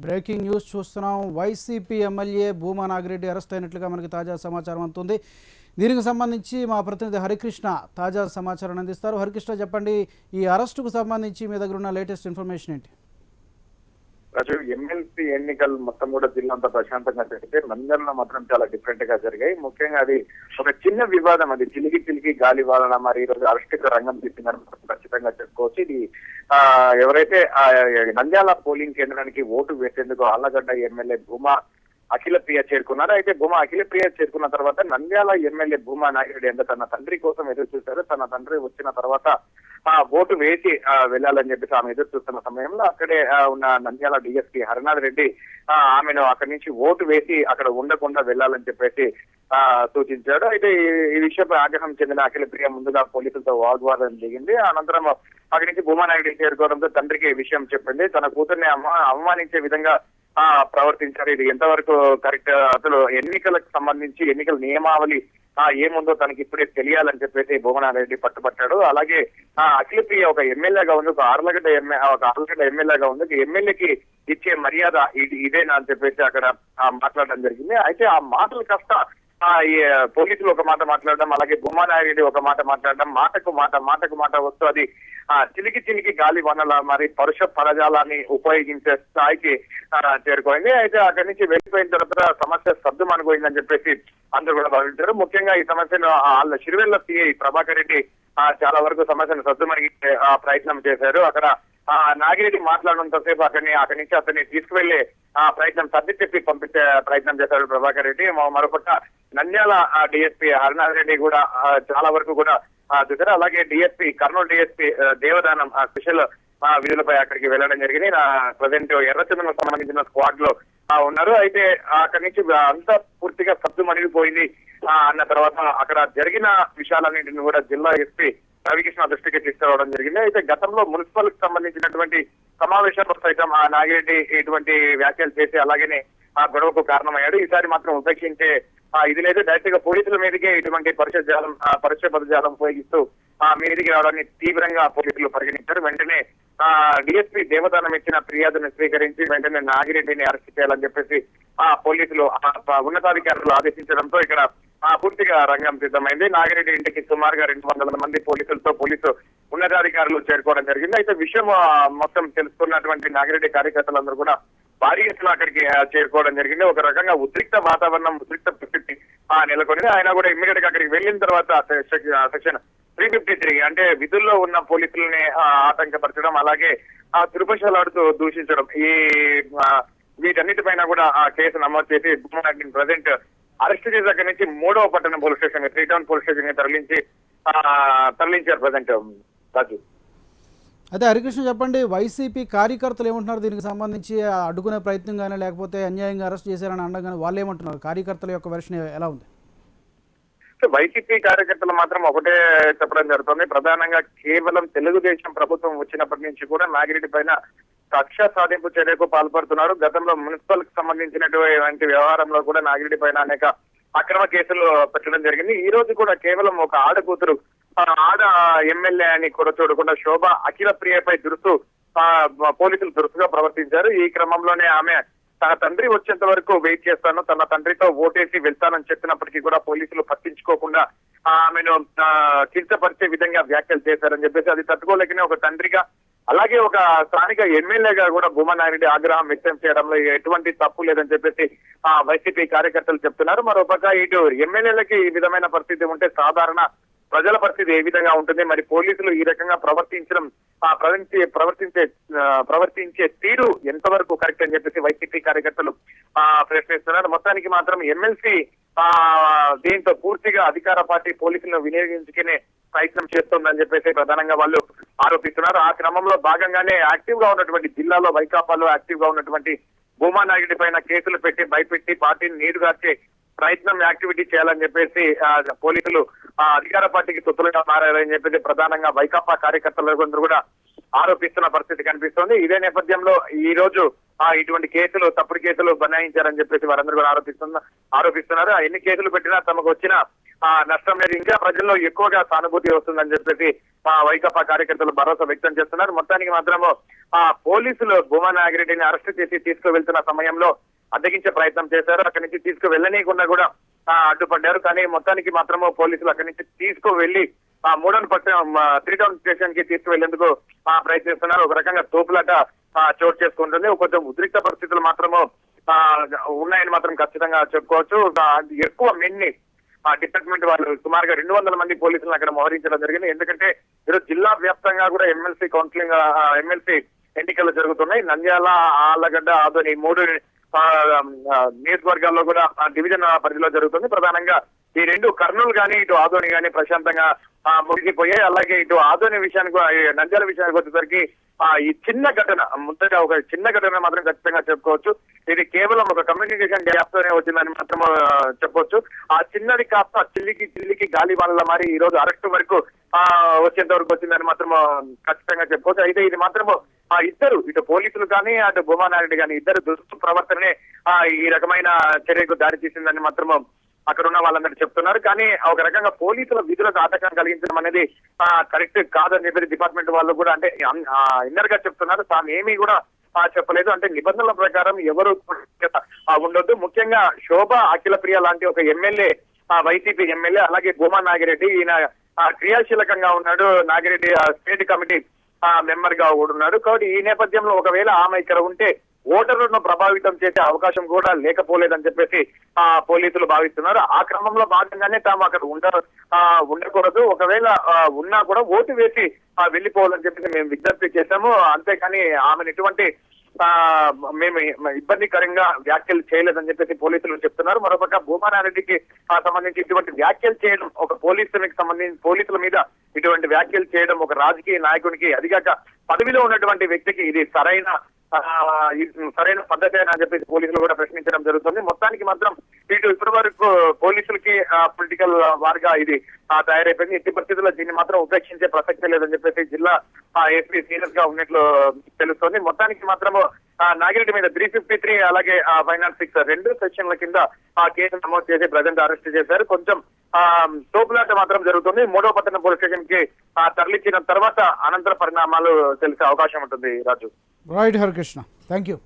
Breaking news చూస్తున్నాం. YCP MLA Bhuma Nagireddy arrest అయినట్లుగా మనకి తాజా సమాచారం అందుతుంది. దీనికి సంబంధించి మా ప్రతినిధి హరికృష్ణ తాజా సమాచారం అందిస్తారు. హరికృష్ణ, చెప్పండి, ఈ అరెస్టుకు సంబంధించి మీ దగ్గర ఉన్న లేటెస్ట్ ఇన్ఫర్మేషన్ ఏంటి? ఎమ్మెల్సీ ఎన్నికలు మొత్తం కూడా జిల్లా అంతా ప్రశాంతంగా జరిగితే నంద్యాలలో మాత్రం చాలా డిఫరెంట్ గా జరిగాయి. ముఖ్యంగా అది ఒక చిన్న వివాదం, అది చిలికి గాలి వాలన మరి ఈ రోజు అరెస్టుకు రంగం తీసిందని ఖచ్చితంగా చెప్పుకోవచ్చు. ఇది ఎవరైతే నంద్యాల పోలింగ్ కేంద్రానికి ఓటు వేసేందుకు ఆళ్లగడ్డ ఎమ్మెల్యే భూమా అఖిలప్రియ చేరుకున్నారు. అయితే భూమా అఖిలప్రియ చేరుకున్న తర్వాత నంద్యాల ఎమ్మెల్యే భూమా నాగిరెడ్డి ఎంత తన తండ్రి కోసం ఎదురు చూశారు. తన తండ్రి వచ్చిన తర్వాత ఓటు వేసి వెళ్ళాలని చెప్పేసి ఆమె ఎదురు చూస్తున్న సమయంలో అక్కడే ఉన్న నంద్యాల డిఎస్పీ హరినాథ్ రెడ్డి ఆమెను అక్కడి నుంచి ఓటు వేసి అక్కడ ఉండకుండా వెళ్ళాలని చెప్పేసి సూచించాడు. అయితే ఈ విషయంపై ఆగ్రహం చెందిన అఖిలప్రియ ముందుగా పోలీసులతో వాగ్వాదం దిగింది. అనంతరం అక్కడి నుంచి భూమా నాగిరెడ్డి చేరుకోవడంతో తండ్రికి ఈ విషయం చెప్పింది. తన కూతుర్ని అవమానించే విధంగా ప్రవర్తించారు. ఇది ఎంతవరకు కరెక్ట్, అసలు ఎన్నికలకు సంబంధించి ఎన్నికల నియమావళి ఏముందో తనకి ఇప్పుడే తెలియాలని చెప్పేసి భువనారెడ్డి పట్టుబట్టాడు. అలాగే అఖిలప్రియ ఒక ఎమ్మెల్యేగా ఉంది, ఒక ఆర్లగడ్డ ఎమ్మెల్యేగా ఉంది, ఎమ్మెల్యేకి ఇచ్చే మర్యాద ఇదేనా అని చెప్పేసి అక్కడ మాట్లాడడం జరిగింది. అయితే ఆ మాటలు కాస్త పోలీసులు ఒక మాట మాట్లాడడం, అలాగే భూమానారెడ్డి ఒక మాట మాట్లాడడం, మాటకు మాట వస్తూ అది చిలికి గాలి వనల మరి పరుష పదజాలాన్ని ఉపయోగించే స్థాయికి చేరుకోయింది. అయితే అక్కడి నుంచి వెళ్ళిపోయిన తర్వాత సమస్య సర్దుమణిపోయిందని చెప్పేసి అందరూ కూడా భావించారు. ముఖ్యంగా ఈ సమస్యను వాళ్ళ సిరివెల్ల సిఐ ప్రభాకర్ రెడ్డి చాలా వరకు సమస్యను సర్దుమణిగే ప్రయత్నం చేశారు. అక్కడ నాగిరెడ్డి మాట్లాడినంతసేపు అక్కడి నుంచి అతన్ని తీసుకువెళ్లే ప్రయత్నం సర్ది చెప్పి పంపించే ప్రయత్నం చేశారు ప్రభాకర్ రెడ్డి. మరోపక్క నంద్యాల డిఎస్పీ హరినాథ్ రెడ్డి కూడా చాలా వరకు కూడా చూశారు. అలాగే DSP Kurnool DSP Devadanam special విధులపై అక్కడికి వెళ్ళడం జరిగింది. ప్రజెంట్ ఎర్రచందనకు సంబంధించిన స్క్వాడ్ లో ఉన్నారు. అయితే అక్కడి నుంచి అంతా పూర్తిగా సద్దు మణిగిపోయింది అన్న తర్వాత అక్కడ జరిగిన విషయాలన్నింటినీ కూడా జిల్లా ఎస్పీ రవికృష్ణ దృష్టికి తీసుకురావడం జరిగింది. అయితే గతంలో మున్సిపల్ కి సంబంధించినటువంటి సమావేశాల్లో సైతం నాగిరెడ్డి ఇటువంటి వ్యాఖ్యలు చేసి అలాగనే గొడవకు కారణమయ్యాడు. ఈసారి మాత్రం ఉపేక్షించే ఇది లేదు. డైరెక్ట్ గా పోలీసుల మీదకే ఇటువంటి పరుష పదజాలం ఉపయోగిస్తూ మీదికి రావడాన్ని తీవ్రంగా పోలీసులు పరిగణించారు. వెంటనే డిఎస్పీ దేవదానం ఇచ్చిన ఫిర్యాదును స్వీకరించి వెంటనే నాగిరెడ్డిని అరెస్ట్ చేయాలని చెప్పేసి పోలీసులు ఉన్నతాధికారులు ఆదేశించడంతో ఇక్కడ పూర్తిగా రంగం సిద్ధమైంది. నాగిరెడ్డి ఇంటికి సుమారుగా 200 మంది పోలీసు ఉన్నతాధికారులు చేరుకోవడం జరిగింది. అయితే విషయం మొత్తం తెలుసుకున్నటువంటి నాగిరెడ్డి కార్యకర్తలందరూ కూడా భారీ ఎత్తున అక్కడికి చేరుకోవడం జరిగింది. ఒక రకంగా ఉద్రిక్త వాతావరణం, ఉద్రిక్త పరిస్థితి నెలకొంది. ఆయన కూడా ఇమ్మీడియట్ గా అక్కడికి వెళ్ళిన తర్వాత సెక్షన్ 353 అంటే విధుల్లో ఉన్న పోలీసులని ఆటంకపరచడం, అలాగే త్రిపక్షలాడుతూ దూషించడం, వీటన్నిటిపైన కూడా కేసు నమోదు చేసి భూమారెడ్డిని ప్రజెంట్ అరెస్ట్ చేసి అక్కడి నుంచి 3వ పట్టణ police station 3 town police station కి తరలించారు ప్రజెంట్ రాజు. అయితే హరికృష్ణ, చెప్పండి, వైసీపీ కార్యకర్తలు ఏమంటున్నారు దీనికి సంబంధించి? అడ్డుకునే ప్రయత్నం కానీ లేకపోతే అన్యాయంగా అరెస్ట్ చేశారని అనగానే వాళ్ళు ఏమంటున్నారు? కార్యకర్తల యొక్క వెర్షన్ ఎలా ఉంది? వైసీపీ కార్యకర్తలు మాత్రం ఒకటే చెప్పడం జరుగుతుంది. ప్రధానంగా కేవలం తెలుగుదేశం ప్రభుత్వం వచ్చినప్పటి నుంచి కూడా నాగిరెడ్డి పైన కక్ష సాధింపు చర్యకు పాల్పడుతున్నారు. గతంలో మున్సిపల్ కి సంబంధించినటువంటి వ్యవహారంలో కూడా నాగిరెడ్డి పైన అనేక అక్రమ కేసులు పెట్టడం జరిగింది. ఈ రోజు కూడా కేవలం ఒక ఆడ ఎమ్మెల్యే అని కూడా చూడకుండా శోభ అఖిలప్రియపై పోలీసులు దురుసుగా ప్రవర్తించారు. ఈ క్రమంలోనే ఆమె తన తండ్రి వచ్చేంత వరకు వెయిట్ చేస్తాను, తన తండ్రితో ఓటేసి వెళ్తానని చెప్పినప్పటికీ కూడా పోలీసులు పట్టించుకోకుండా ఆమెను కించపరిచే విధంగా వ్యాఖ్యలు చేశారని చెప్పేసి అది తట్టుకోలేకనే ఒక తండ్రిగా అలాగే ఒక స్థానిక ఎమ్మెల్యేగా కూడా భూమానారెడ్డి ఆగ్రహం వ్యక్తం చేయడంలో ఎటువంటి తప్పు లేదని చెప్పేసి వైసీపీ కార్యకర్తలు చెప్తున్నారు. మరోపక్క ఇటు ఎమ్మెల్యేలకి ఈ విధమైన పరిస్థితి ఉంటే సాధారణ ప్రజల పరిస్థితి ఏ విధంగా ఉంటుంది? మరి పోలీసులు ఈ రకంగా ప్రవర్తించే తీరు ఎంతవరకు కరెక్ట్ అని చెప్పేసి వైసీపీ కార్యకర్తలు ప్రశ్నిస్తున్నారు. మొత్తానికి మాత్రం ఎమ్మెల్సీ దీంతో పూర్తిగా అధికార పార్టీ పోలీసులను వినియోగించుకునే ప్రయత్నం చేస్తుందని చెప్పేసి ప్రధానంగా వాళ్ళు ఆరోపిస్తున్నారు. ఆ క్రమంలో భాగంగానే యాక్టివ్ గా ఉన్నటువంటి జిల్లాలో వైకాపాలో యాక్టివ్ గా ఉన్నటువంటి భూమా నాగిరెడ్డి పైన కేసులు పెట్టి భయపెట్టి పార్టీని నీరుగార్చే ప్రయత్నం యాక్టివిటీ చేయాలని చెప్పేసి పోలీసులు అధికార పార్టీకి తొత్తులుగా మారారని చెప్పేసి ప్రధానంగా వైకాపా కార్యకర్తలందరూ కూడా ఆరోపిస్తున్న పరిస్థితి కనిపిస్తోంది. ఇదే నేపథ్యంలో ఈ రోజు ఇటువంటి కేసులు తప్పుడు కేసులు బనాయించారని చెప్పేసి వారందరూ కూడా ఆరోపిస్తున్నారు. ఎన్ని కేసులు పెట్టినా తమకు వచ్చిన నష్టం లేదు, ఇంకా ప్రజల్లో ఎక్కువగా సానుభూతి వస్తుందని చెప్పేసి వైకాపా కార్యకర్తలు భరోసా వ్యక్తం చేస్తున్నారు. మొత్తానికి మాత్రము పోలీసులు భూమా నాగిరెడ్డిని అరెస్ట్ చేసి తీసుకువెళ్తున్న సమయంలో అడ్డగించే ప్రయత్నం చేశారు. అక్కడి నుంచి తీసుకువెళ్ళనీయకుండా కూడా అడ్డుపడ్డారు. కానీ మొత్తానికి మాత్రము పోలీసులు అక్కడి నుంచి తీసుకువెళ్లి మూడోని పట్టణం 3 టౌన్ స్టేషన్ కి తీసుకువెళ్లేందుకు ప్రయత్నిస్తున్నారు. ఒక రకంగా తోపులాట చోటు చేసుకుంటుంది. కొంచెం ఉద్రిక్త పరిస్థితులు మాత్రము ఉన్నాయని మాత్రం ఖచ్చితంగా చెప్పుకోవచ్చు. ఎక్కువ మెన్ని డిపార్ట్మెంట్ వాళ్ళు సుమారుగా 200 మంది పోలీసులను అక్కడ మోహరించడం జరిగింది. ఎందుకంటే ఈరోజు జిల్లా వ్యాప్తంగా కూడా ఎమ్మెల్సీ ఎన్నికలు జరుగుతున్నాయి. నంద్యాల, ఆళ్లగడ్డ, ఆదోని 3 నియోజకవర్గాల్లో కూడా డివిజన్ పరిధిలో జరుగుతుంది. ప్రధానంగా ఈ 2 కర్నూలు గానీ ఇటు ఆదోని గానీ ప్రశాంతంగా ముగిసిపోయాయి. అలాగే ఇటు ఆదోని విషయానికి, నంద్యాల విషయానికి వచ్చేసరికి ఈ చిన్న ఘటన, ముందుగా ఒక చిన్న ఘటన మాత్రం ఖచ్చితంగా చెప్పుకోవచ్చు. ఇది కేవలం ఒక కమ్యూనికేషన్ గ్యాప్ తోనే వచ్చిందని మాత్రం చెప్పొచ్చు. ఆ చిన్నది కాస్త చిల్లికి గాలి వాళ్ళ మరి ఈ రోజు అరెస్ట్ వరకు వచ్చేంత వరకు వచ్చిందని మాత్రం ఖచ్చితంగా చెప్పుకోవచ్చు. అయితే ఇది మాత్రము ఇద్దరు, ఇటు పోలీసులు కానీ అటు భూమా నాయుడు కానీ ఇద్దరు దుష్ట ప్రవర్తనే ఈ రకమైన చర్యకు దారి తీసిందని మాత్రం అక్కడ ఉన్న వాళ్ళందరూ చెప్తున్నారు. కానీ ఒక రకంగా పోలీసుల విధులకు ఆటంకం కలిగించడం అనేది కరెక్ట్ కాదని చెప్పి డిపార్ట్మెంట్ వాళ్ళు కూడా అంటే ఇన్నర్ గా చెప్తున్నారు. తాను ఏమీ కూడా చెప్పలేదు. అంటే నిబంధనల ప్రకారం ఎవరు ఉండొద్దు. ముఖ్యంగా శోభ అఖిలప్రియ లాంటి ఒక ఎమ్మెల్యే, వైసీపీ ఎమ్మెల్యే, అలాగే భూమా నాగిరెడ్డి ఈయన క్రియాశీలకంగా ఉన్నాడు. నాగిరెడ్డి స్టేట్ కమిటీ మెంబర్ గా కూడా ఉన్నాడు. కాబట్టి ఈ నేపథ్యంలో ఒకవేళ ఆమె ఇక్కడ ఉంటే ఓటర్లను ప్రభావితం చేసే అవకాశం కూడా లేకపోలేదని చెప్పేసి పోలీసులు భావిస్తున్నారు. ఆ క్రమంలో భాగంగానే తాము అక్కడ ఉండకూడదు, ఒకవేళ ఉన్నా కూడా ఓటు వేసి వెళ్లిపోవాలని చెప్పేసి మేము విజ్ఞప్తి చేశాము. అంతేకాని ఆమెను ఎటువంటి మేము ఇబ్బందికరంగా వ్యాఖ్యలు చేయలేదని చెప్పేసి పోలీసులు చెప్తున్నారు. మరోపక్క భూమా నారెడ్డికి సంబంధించి ఇటువంటి వ్యాఖ్యలు చేయడం, ఒక పోలీసుల మీద ఇటువంటి వ్యాఖ్యలు చేయడం ఒక రాజకీయ నాయకునికి, అదిగాక పదవిలో ఉన్నటువంటి వ్యక్తికి ఇది సరైన పద్ధతి అని చెప్పేసి పోలీసులు కూడా ప్రశ్నించడం జరుగుతుంది. మొత్తానికి మాత్రం ఇప్పటి వరకు పోలీసులకి పొలిటికల్ వార్గా ఇది తయారైపోయింది. ఎట్టి పరిస్థితుల్లో దీన్ని మాత్రం ఉపేక్షించే ప్రసక్తి లేదని చెప్పేసి జిల్లా ఎస్పీ సీరియస్ గా ఉన్నట్లు తెలుస్తోంది. మొత్తానికి మాత్రము నాగిరెడ్డి మీద 353 అలాగే 506 2 సెక్షన్ల కింద కేసు నమోదు చేసి ప్రజెంట్ అరెస్ట్ చేశారు. కొంచెం తోపులాట మాత్రం జరుగుతుంది. 3వ పట్టణ పోలీస్ స్టేషన్ కి తరలించిన తర్వాత అనంతర పరిణామాలు తెలిసే అవకాశం ఉంటుంది. Raju. Right Harikrishna, thank you.